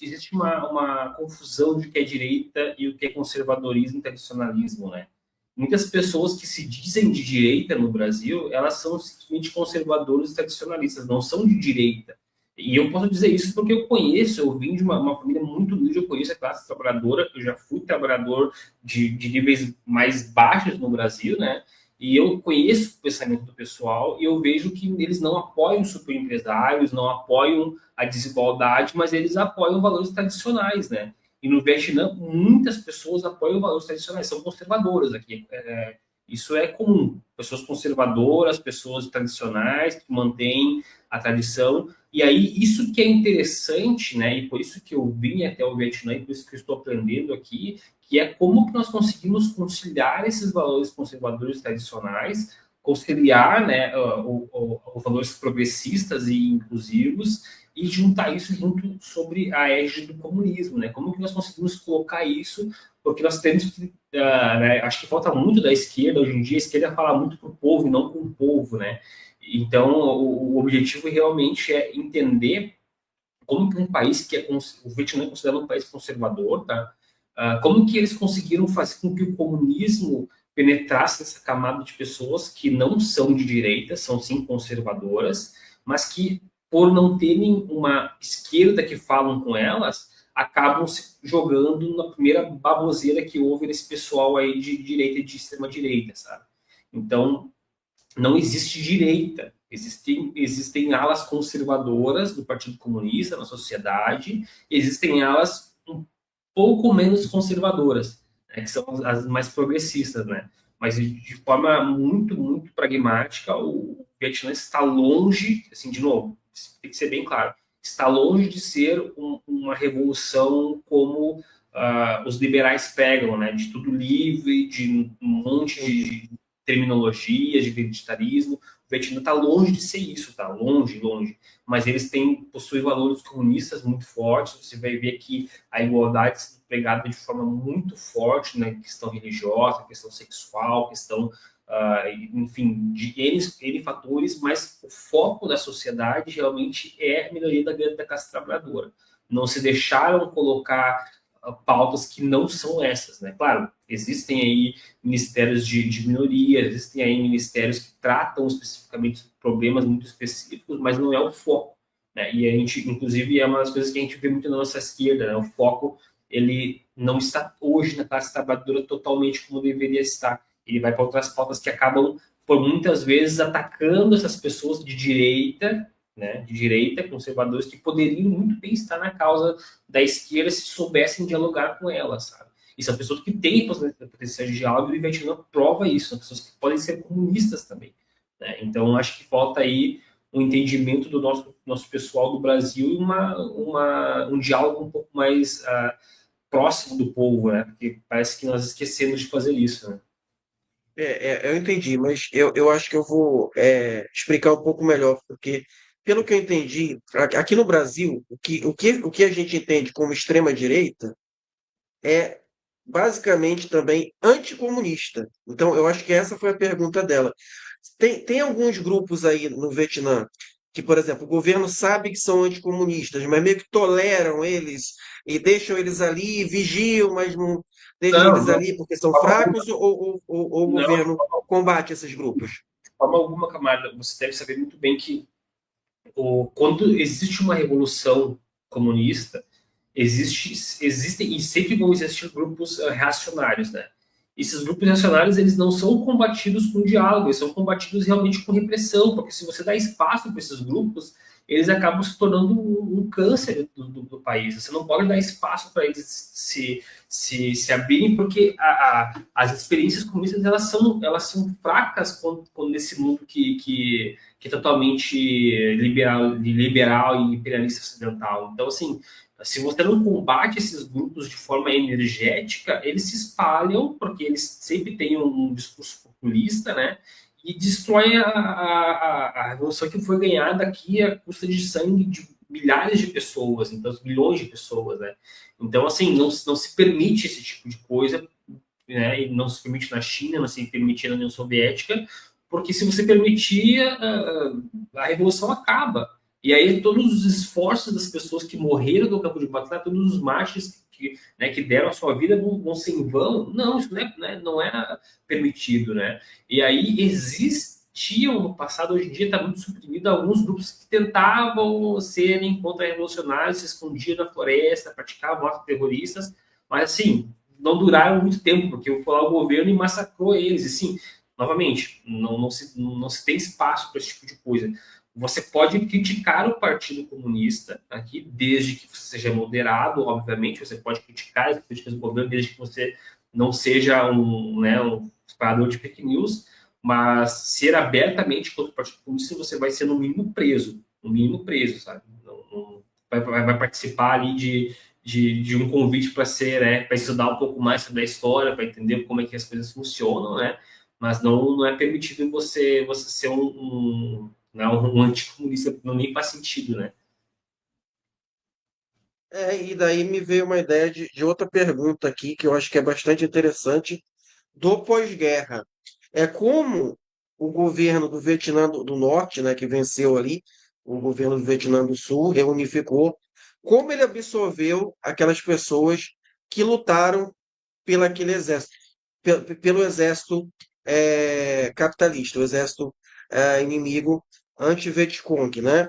existe uma confusão de o que é direita e o que é conservadorismo e tradicionalismo, né? Muitas pessoas que se dizem de direita no Brasil, elas são simplesmente conservadores e tradicionalistas, não são de direita. E eu posso dizer isso porque eu conheço, eu vim de uma família muito humilde, eu conheço a classe trabalhadora, eu já fui trabalhador de níveis mais baixos no Brasil, né? E eu conheço o pensamento do pessoal e eu vejo que eles não apoiam os superempresários, não apoiam a desigualdade, mas eles apoiam valores tradicionais, né? E no Vietnã, muitas pessoas apoiam valores tradicionais, são conservadoras aqui. Isso é comum. Pessoas conservadoras, pessoas tradicionais, que mantêm a tradição. E aí, isso que é interessante, né? E por isso que eu vim até o Vietnã, e por isso que eu estou aprendendo aqui, que é como que nós conseguimos conciliar esses valores conservadores tradicionais, conciliar, né, os valores progressistas e inclusivos, e juntar isso junto sobre a égide do comunismo, né? Como que nós conseguimos colocar isso? Porque nós temos que, né, acho que falta muito da esquerda hoje em dia. A esquerda fala muito para o povo e não com o povo, né? Então, o objetivo realmente é entender como que um país que o Vietnã é considerado um país conservador, tá? Como que eles conseguiram fazer com que o comunismo penetrasse nessa camada de pessoas que não são de direita, são sim conservadoras, mas que, por não terem uma esquerda que falam com elas, acabam se jogando na primeira baboseira que houve nesse pessoal aí de direita e de extrema-direita, sabe? Então, não existe direita. Existem alas conservadoras do Partido Comunista na sociedade, existem alas um pouco menos conservadoras, né, que são as mais progressistas, né? Mas de forma muito, muito pragmática, o Vietnã está longe, assim, de novo, tem que ser bem claro, está longe de ser uma revolução como os liberais pegam, né? De tudo livre, de um monte de terminologias, de identitarismo. O Vietnã está longe de ser isso, tá? Longe. Mas eles possuem valores comunistas muito fortes. Você vai ver que a igualdade é empregada de forma muito forte na questão religiosa, questão sexual, questão, enfim, de N fatores, mas o foco da sociedade realmente é a melhoria da classe trabalhadora. Não se deixaram colocar pautas que não são essas, né? Claro, existem aí ministérios de minorias, existem aí ministérios que tratam especificamente problemas muito específicos, mas não é o foco, né? E a gente, inclusive, é uma das coisas que a gente vê muito na nossa esquerda, né? O foco, ele não está hoje na classe trabalhadora totalmente como deveria estar. Ele vai para outras pautas que acabam, por muitas vezes, atacando essas pessoas de direita, né, de direita, conservadores, que poderiam muito bem estar na causa da esquerda se soubessem dialogar com ela, sabe? E são pessoas que têm potencial de diálogo, e o Vietnã prova isso, são pessoas que podem ser comunistas também, né? Então, acho que falta aí um entendimento do nosso pessoal do Brasil e um diálogo um pouco mais próximo do povo, né? Porque parece que nós esquecemos de fazer isso, né? Eu entendi, mas eu acho que eu vou explicar um pouco melhor, porque, pelo que eu entendi, aqui no Brasil, o que a gente entende como extrema-direita é basicamente também anticomunista. Então, eu acho que essa foi a pergunta dela. Tem alguns grupos aí no Vietnã que, por exemplo, o governo sabe que são anticomunistas, mas meio que toleram eles e deixam eles ali, vigiam, mas não deixam Não, eles não, ali porque são fracos, ou o não, governo combate esses grupos? de forma alguma, camarada. Você deve saber muito bem que quando existe uma revolução comunista, existem e sempre vão existir grupos reacionários, né? esses grupos reacionários, eles não são combatidos com diálogo, eles são combatidos realmente com repressão, porque se você dá espaço para esses grupos, eles acabam se tornando um câncer do país. Você não pode dar espaço para eles se abrirem, porque as experiências comunistas elas são fracas quando nesse mundo que é totalmente liberal e imperialista ocidental. Então, assim, se você não combate esses grupos de forma energética, eles se espalham, porque eles sempre têm um discurso populista, né? E destrói a revolução que foi ganhada aqui à custa de sangue de milhares de pessoas, então milhões de pessoas, né? Então, assim, não se permite esse tipo de coisa, né? E não se permite na China, não se permite na União Soviética, porque se você permitir, a revolução acaba. E aí todos os esforços das pessoas que morreram no campo de batalha, todos os mártires que deram a sua vida vão ser em vão. Não, isso não era permitido, né? E aí existiam no passado, hoje em dia está muito suprimido, alguns grupos que tentavam serem contra-revolucionários, se escondiam na floresta, praticavam atos terroristas, mas assim, não duraram muito tempo, porque foi lá o governo e massacrou eles. E sim, novamente, não se tem espaço para esse tipo de coisa. Você pode criticar o Partido Comunista aqui, desde que você seja moderado, obviamente, você pode criticar as políticas do governo, desde que você não seja um disparador de fake news, mas ser abertamente contra o Partido Comunista, você vai ser no mínimo preso, sabe? Vai participar ali de um convite para ser, né, para estudar um pouco mais sobre a história, para entender como é que as coisas funcionam, né? Mas não é permitido você ser um anticomunista, não nem faz sentido, né? E daí me veio uma ideia de outra pergunta aqui, que eu acho que é bastante interessante, do pós-guerra. É como o governo do Vietnã do Norte, né, que venceu ali, o governo do Vietnã do Sul, reunificou, como ele absorveu aquelas pessoas que lutaram pelo aquele exército, pelo exército capitalista, o exército inimigo anti-Vietcong, né?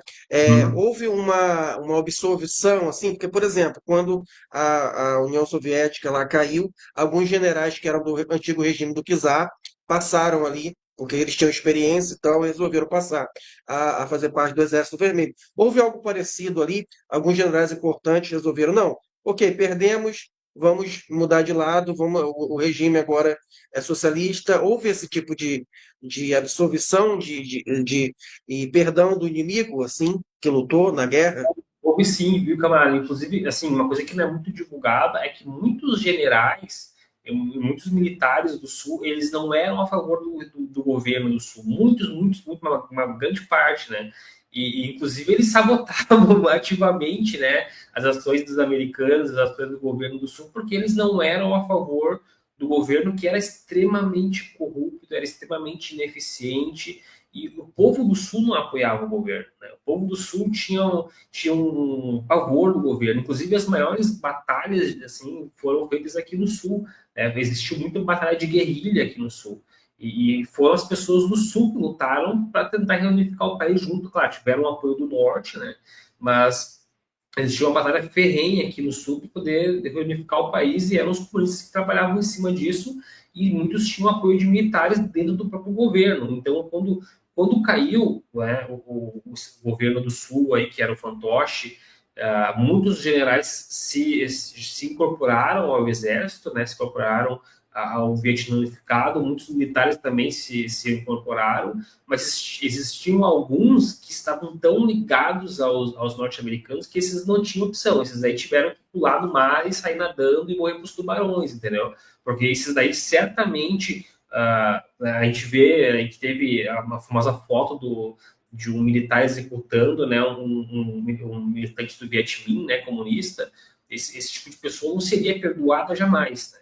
Houve uma absorção, assim, porque, por exemplo, quando a União Soviética lá caiu, alguns generais que eram do antigo regime do czar passaram ali, porque eles tinham experiência e tal, resolveram passar a fazer parte do Exército Vermelho. Houve algo parecido ali, alguns generais importantes resolveram, não, ok, perdemos, vamos mudar de lado, o regime agora é socialista. Houve esse tipo de absolvição e perdão do inimigo, assim, que lutou na guerra? Houve sim, viu, camarada? Inclusive, assim, uma coisa que não é muito divulgada é que muitos generais e muitos militares do Sul, eles não eram a favor do governo do Sul. Uma grande parte, né? Inclusive, eles sabotavam ativamente, né, as ações dos americanos, as ações do governo do Sul, porque eles não eram a favor do governo, que era extremamente corrupto, era extremamente ineficiente, e o povo do Sul não apoiava o governo, né? O povo do Sul tinha um pavor do governo. Inclusive, as maiores batalhas assim foram feitas aqui no Sul, né? Existiu muita batalha de guerrilha aqui no Sul. E foram as pessoas do Sul que lutaram para tentar reunificar o país junto. Claro, tiveram o apoio do Norte, né? Mas existia uma batalha ferrenha aqui no Sul para poder reunificar o país, e eram os comunistas que trabalhavam em cima disso, e muitos tinham apoio de militares dentro do próprio governo. Então, quando caiu, né, o governo do Sul, aí, que era o fantoche, muitos generais se incorporaram ao exército, né, se incorporaram ao Vietnã unificado, muitos militares também se incorporaram, mas existiam alguns que estavam tão ligados aos norte-americanos que esses não tinham opção, esses aí tiveram que pular do mar e sair nadando e morrer para os tubarões, entendeu? Porque esses daí certamente a gente teve uma famosa foto de um militar executando, né, um militante do Vietminh, né, comunista. Esse tipo de pessoa não seria perdoada jamais, né?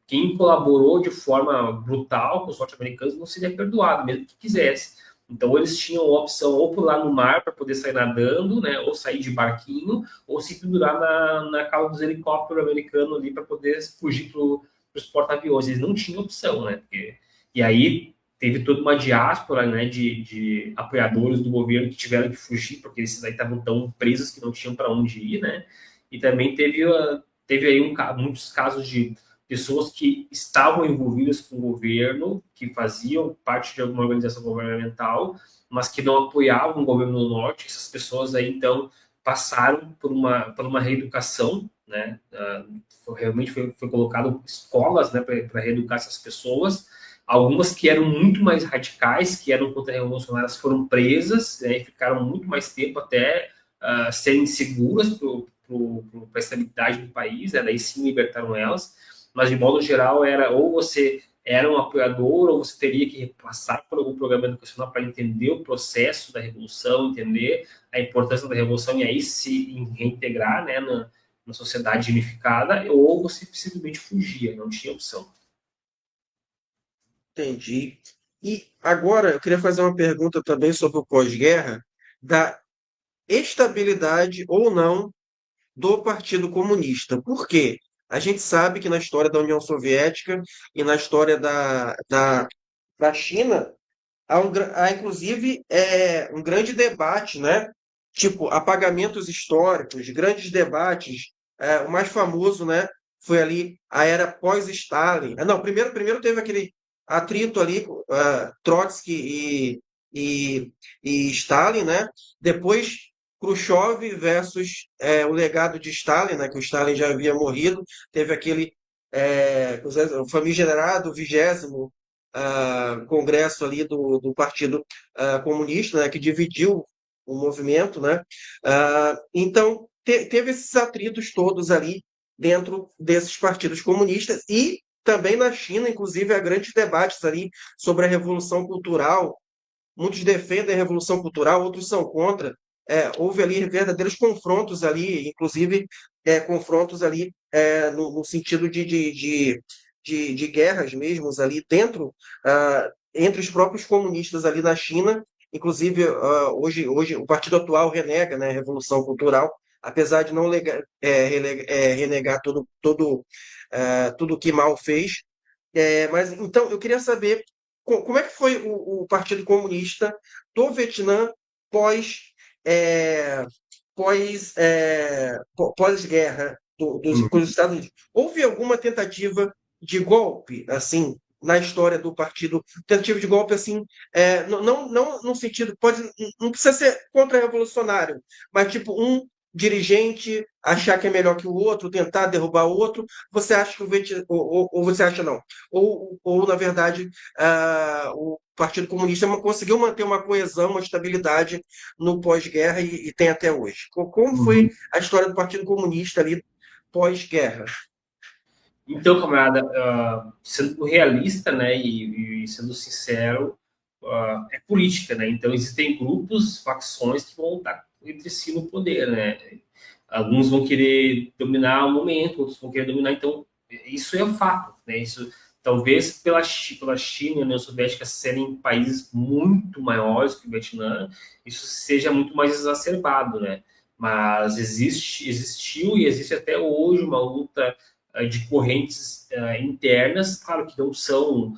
Quem colaborou de forma brutal com os norte-americanos não seria perdoado, mesmo que quisesse. Então, eles tinham a opção ou pular no mar para poder sair nadando, né, ou sair de barquinho, ou se pendurar na cauda dos helicópteros americanos ali para poder fugir para os porta-aviões. Eles não tinham opção, né? E aí teve toda uma diáspora, né, de apoiadores do governo que tiveram que fugir, porque esses aí estavam tão presos que não tinham para onde ir, né? E também teve aí muitos casos de pessoas que estavam envolvidas com o governo, que faziam parte de alguma organização governamental, mas que não apoiavam o governo do Norte. Essas pessoas aí, então, passaram por uma reeducação, né? Realmente foi colocado escolas, né, para reeducar essas pessoas. Algumas que eram muito mais radicais, que eram contra-revolucionárias, foram presas, né, e ficaram muito mais tempo até serem seguras para a estabilidade do país, né, daí sim libertaram elas, mas de modo geral era ou você era um apoiador ou você teria que passar por algum programa educacional para entender o processo da revolução, entender a importância da revolução e aí se reintegrar, né, na sociedade unificada, ou você simplesmente fugia, não tinha opção. Entendi. E agora eu queria fazer uma pergunta também sobre o pós-guerra, da estabilidade ou não do Partido Comunista. Por quê? A gente sabe que na história da União Soviética e na história da China, há inclusive um grande debate, né? Tipo, apagamentos históricos, grandes debates. O mais famoso, né? Foi ali a era pós-Stalin. Não, primeiro teve aquele atrito ali, Trotsky e Stalin, né? Depois Khrushchev versus o legado de Stalin, né? Que o Stalin já havia morrido. Teve aquele o famigerado 20º congresso ali do Partido Comunista, né, que dividiu o movimento, né? Então teve esses atritos todos ali dentro desses partidos comunistas e também na China, inclusive, há grandes debates ali sobre a Revolução Cultural. Muitos defendem a Revolução Cultural, outros são contra. Houve ali verdadeiros confrontos ali, inclusive confrontos ali no sentido de guerras mesmo ali dentro, entre os próprios comunistas ali na China. Inclusive, hoje o partido atual renega, né, a Revolução Cultural, apesar de não renegar tudo que mal fez. Mas então eu queria saber como é que foi o Partido Comunista do Vietnã pós é, pós-guerra com os Estados Unidos. Houve alguma tentativa de golpe, assim, na história do partido? Tentativa de golpe, assim, não no sentido, não precisa ser contra-revolucionário, mas tipo um dirigente achar que é melhor que o outro, tentar derrubar o outro. Você acha que ou você acha não? Ou na verdade, o Partido Comunista conseguiu manter uma coesão, uma estabilidade no pós-guerra e tem até hoje. Como foi Uhum. a história do Partido Comunista ali pós-guerra? Então, camarada, sendo realista, né, e sendo sincero, é política, né? Então existem grupos, facções que vão estar entre si no poder, né? Alguns vão querer dominar o momento, outros vão querer dominar. Então isso é um fato, né? Isso talvez pela China e a União Soviética serem países muito maiores que o Vietnã, isso seja muito mais exacerbado, né? Mas existiu e existe até hoje uma luta de correntes internas, claro que não são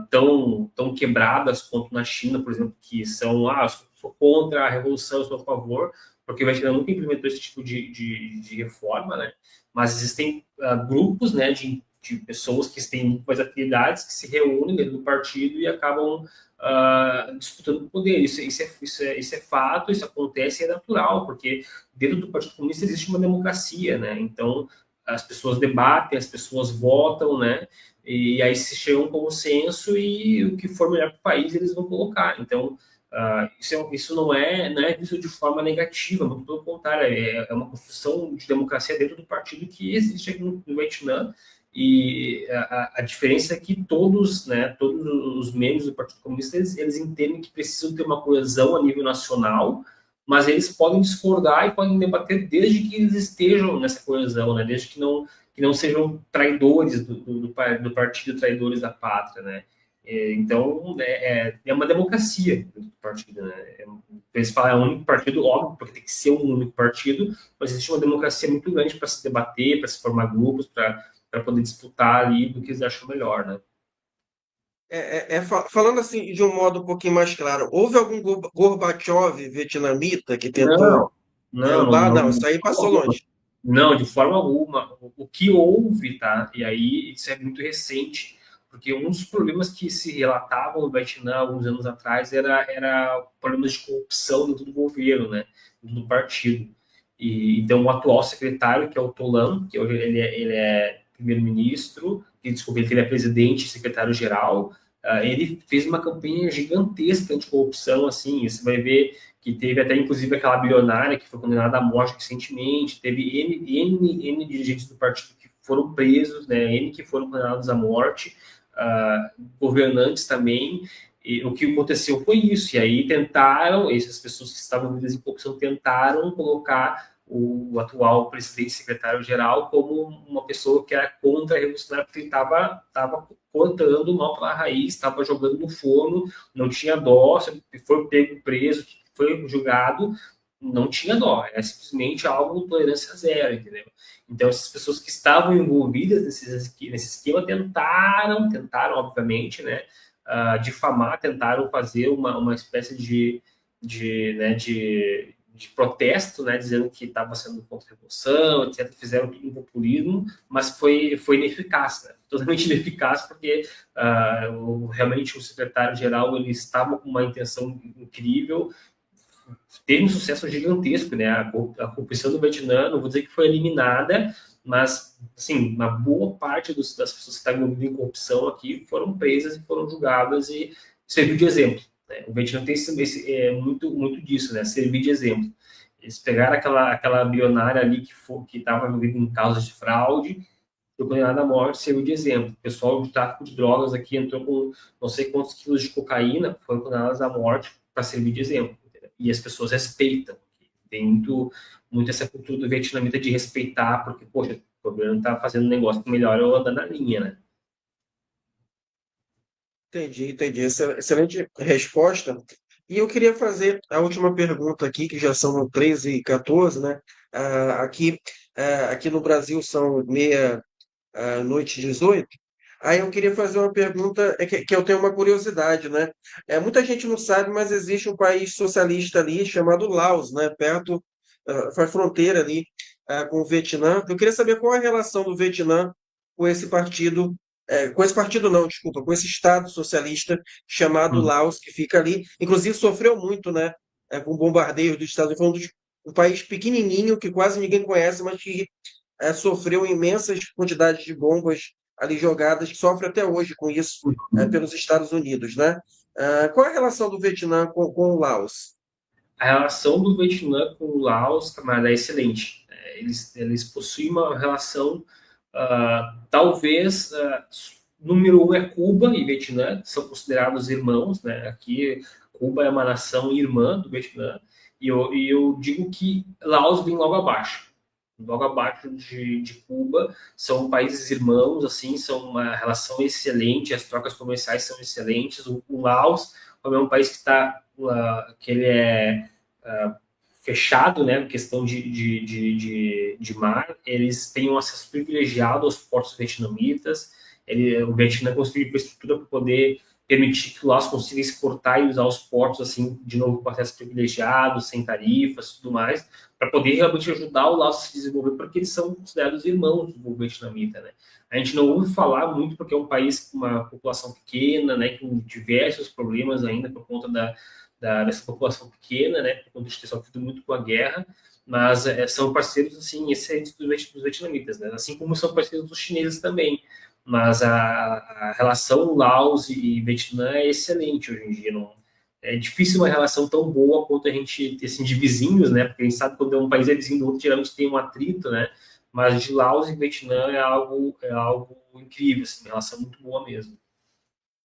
tão quebradas quanto na China, por exemplo, que são, eu sou contra a revolução, eu sou a favor, porque o Vietnã nunca implementou esse tipo de reforma, né? Mas existem grupos, né, de pessoas que têm muito mais afinidades, que se reúnem dentro do partido e acabam disputando o poder. Isso é fato, isso acontece e é natural, porque dentro do Partido Comunista existe uma democracia, né? Então, as pessoas debatem, as pessoas votam, né? E aí se chega a um consenso e o que for melhor para o país eles vão colocar. Então, isso não é visto de forma negativa, muito pelo contrário, é uma construção de democracia dentro do partido que existe aqui no Vietnã. E a diferença é que todos os membros do Partido Comunista, eles entendem que precisam ter uma coesão a nível nacional, mas eles podem discordar e podem debater desde que eles estejam nessa coesão, né? Desde que não sejam traidores do partido, traidores da pátria, né? Então, é uma democracia do partido, né? Eles falam é um único partido, óbvio, porque tem que ser um único partido, mas existe uma democracia muito grande para se debater, para se formar grupos, para poder disputar ali do que eles acham melhor, né? Falando assim de um modo um pouquinho mais claro, houve algum Gorbachev vietnamita que tentou Não, não, derrubar? não, Não, isso aí passou longe. Não, de forma alguma. O que houve, tá? E aí isso é muito recente, porque um dos problemas que se relatavam no Vietnã alguns anos atrás era problemas de corrupção dentro do governo, né? Dentro do partido. E então o atual secretário, que é o Tolan, que hoje ele é primeiro-ministro, desculpa, ele é presidente e secretário-geral, ele fez uma campanha gigantesca anticorrupção, assim, você vai ver que teve até, inclusive, aquela bilionária que foi condenada à morte recentemente, teve N dirigentes do partido que foram presos, né, N que foram condenados à morte, governantes também, e o que aconteceu foi isso, e aí tentaram, essas pessoas que estavam envolvidas em corrupção tentaram colocar o atual presidente secretário-geral como uma pessoa que era contra a revolucionária, porque ele estava cortando mal pela raiz, estava jogando no forno, não tinha dó, foi pego preso, foi julgado, não tinha dó, é simplesmente algo de tolerância zero, entendeu? Então, essas pessoas que estavam envolvidas nesse esquema tentaram, obviamente, né, difamar, tentaram fazer uma espécie de protesto, né, dizendo que estava sendo contra a revolução, etc. Fizeram tudo um populismo, mas foi ineficaz, né? Totalmente ineficaz, porque realmente o secretário-geral ele estava com uma intenção incrível, teve um sucesso gigantesco, né? A corrupção do Vietnã, não vou dizer que foi eliminada, mas, assim, uma boa parte das pessoas que estavam envolvidas em corrupção aqui foram presas e foram julgadas e serviu de exemplo. Né? O Vietnã tem muito, muito disso, né? Servir de exemplo. Eles pegaram aquela bilionária ali que estava envolvida em causas de fraude, foi condenada à morte, serviu de exemplo. O pessoal de tráfico de drogas aqui entrou com não sei quantos quilos de cocaína, foram condenadas à morte para servir de exemplo. E as pessoas respeitam. Tem muito essa cultura do vietnamita de respeitar, porque, poxa, o governo está fazendo um negócio melhor, eu andar na linha, né? Entendi. Excelente resposta. E eu queria fazer a última pergunta aqui, que já são 13h14, né? Aqui no Brasil são meia-noite 18. Aí eu queria fazer uma pergunta, que eu tenho uma curiosidade, né? Muita gente não sabe, mas existe um país socialista ali chamado Laos, né? Perto, faz fronteira ali, com o Vietnã. Eu queria saber qual é a relação do Vietnã com esse partido, com esse partido não, desculpa, com esse Estado socialista chamado Hum. Laos, que fica ali. Inclusive sofreu muito, né? Com bombardeios dos Estados Unidos. Foi um país pequenininho que quase ninguém conhece, mas que sofreu imensas quantidades de bombas ali jogadas, que sofre até hoje com isso pelos Estados Unidos, né? Qual é a relação do Vietnã com o Laos? A relação do Vietnã com o Laos, camarada, é excelente. Eles possuem uma relação, talvez, número um é Cuba e Vietnã, são considerados irmãos, né? Aqui, Cuba é uma nação irmã do Vietnã, e eu digo que Laos vem logo abaixo de Cuba, são países irmãos, assim, são uma relação excelente, as trocas comerciais são excelentes. O Laos é um país que ele é fechado, né, questão de mar, eles têm um acesso privilegiado aos portos vietnamitas, o Vietnã construiu infraestrutura para poder permitir que o Laos consiga exportar e usar os portos, assim, de novo, com acesso privilegiado, sem tarifas, tudo mais, para poder realmente ajudar o Laos a se desenvolver, porque eles são considerados irmãos do vietnamita, né? A gente não ouve falar muito porque é um país com uma população pequena, né, com diversos problemas ainda por conta dessa população pequena, né, por conta de ter sofrido muito com a guerra, mas são parceiros, assim, excelentes dos vietnamitas, né? Assim como são parceiros dos chineses também. Mas a relação Laos e Vietnã é excelente hoje em dia. Não, é difícil uma relação tão boa quanto a gente ter assim, de vizinhos, né? Porque a gente sabe que quando um país é vizinho do outro, geralmente tem um atrito, né? Mas de Laos e Vietnã é algo incrível, assim, uma relação muito boa mesmo.